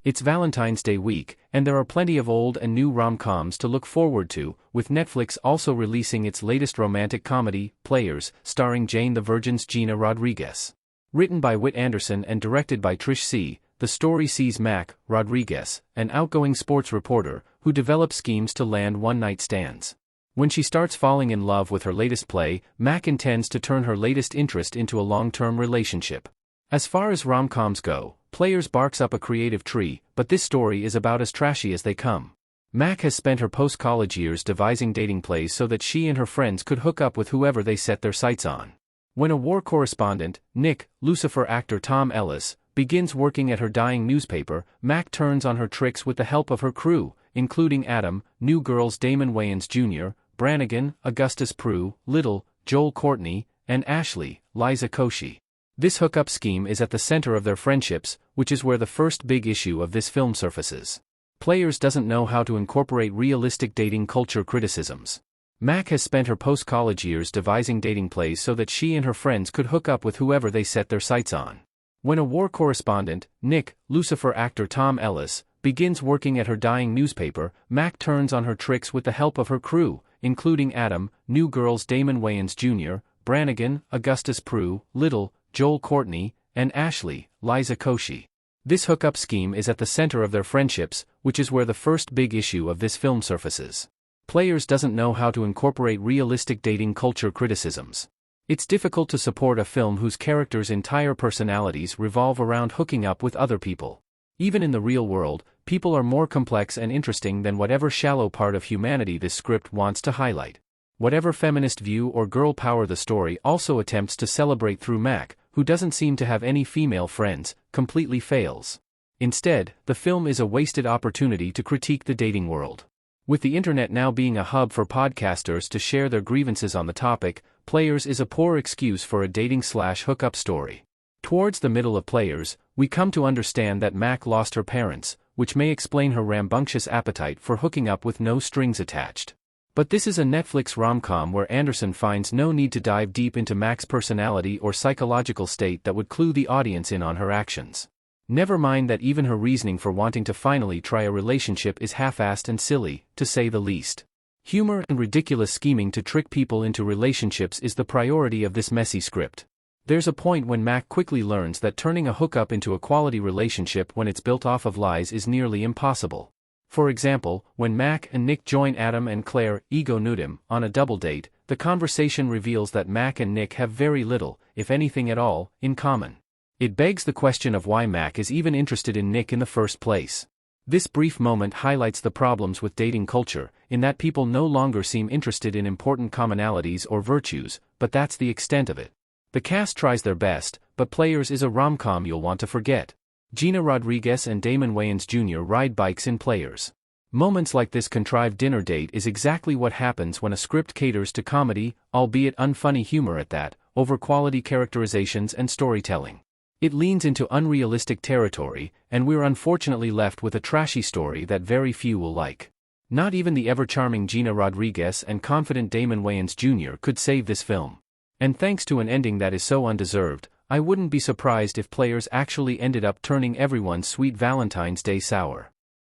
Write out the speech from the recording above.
It's Valentine's Day week, and there are plenty of old and new rom-coms to look forward to, with Netflix also releasing its latest romantic comedy, Players, starring Jane the Virgin's Gina Rodriguez. Written by Whit Anderson and directed by Trish C., the story sees Mac Rodriguez, an outgoing sports reporter, who develops schemes to land one-night stands. When she starts falling in love with her latest play, Mac intends to turn her latest interest into a long-term relationship. As far as rom-coms go, Players barks up a creative tree, but this story is about as trashy as they come. Mac has spent her post-college years devising dating plays so that she and her friends could hook up with whoever they set their sights on. When a war correspondent, Nick, Lucifer actor Tom Ellis, begins working at her dying newspaper, Mac turns on her tricks with the help of her crew, including Adam, New Girl's Damon Wayans Jr., Brannigan, Augustus Prue, Little, Joel Courtney, and Ashley, Liza Koshy. This hookup scheme is at the center of their friendships, which is where the first big issue of this film surfaces. Players doesn't know how to incorporate realistic dating culture criticisms. Mac has spent her post-college years devising dating plays so that she and her friends could hook up with whoever they set their sights on. When a war correspondent, Nick, Lucifer actor Tom Ellis, begins working at her dying newspaper, Mac turns on her tricks with the help of her crew, including Adam, New Girl's Damon Wayans Jr., Brannigan, Augustus Prue, Little, Joel Courtney, and Ashley, Liza Koshy. This hookup scheme is at the center of their friendships, which is where the first big issue of this film surfaces. Players doesn't know how to incorporate realistic dating culture criticisms. It's difficult to support a film whose characters' entire personalities revolve around hooking up with other people. Even in the real world, people are more complex and interesting than whatever shallow part of humanity this script wants to highlight. Whatever feminist view or girl power the story also attempts to celebrate through Mac, who doesn't seem to have any female friends, completely fails. Instead, the film is a wasted opportunity to critique the dating world. With the internet now being a hub for podcasters to share their grievances on the topic, Players is a poor excuse for a dating/hookup story. Towards the middle of Players, we come to understand that Mac lost her parents, which may explain her rambunctious appetite for hooking up with no strings attached. But this is a Netflix rom-com where Anderson finds no need to dive deep into Mac's personality or psychological state that would clue the audience in on her actions. Never mind that even her reasoning for wanting to finally try a relationship is half-assed and silly, to say the least. Humor and ridiculous scheming to trick people into relationships is the priority of this messy script. There's a point when Mac quickly learns that turning a hookup into a quality relationship when it's built off of lies is nearly impossible. For example, when Mac and Nick join Adam and Claire, ego Nudim, on a double date, the conversation reveals that Mac and Nick have very little, if anything at all, in common. It begs the question of why Mac is even interested in Nick in the first place. This brief moment highlights the problems with dating culture, in that people no longer seem interested in important commonalities or virtues, but that's the extent of it. The cast tries their best, but Players is a rom-com you'll want to forget. Gina Rodriguez and Damon Wayans Jr. ride bikes in Players. Moments like this contrived dinner date is exactly what happens when a script caters to comedy, albeit unfunny humor at that, over quality characterizations and storytelling. It leans into unrealistic territory, and we're unfortunately left with a trashy story that very few will like. Not even the ever-charming Gina Rodriguez and confident Damon Wayans Jr. could save this film. And thanks to an ending that is so undeserved, I wouldn't be surprised if Players actually ended up turning everyone's sweet Valentine's Day sour.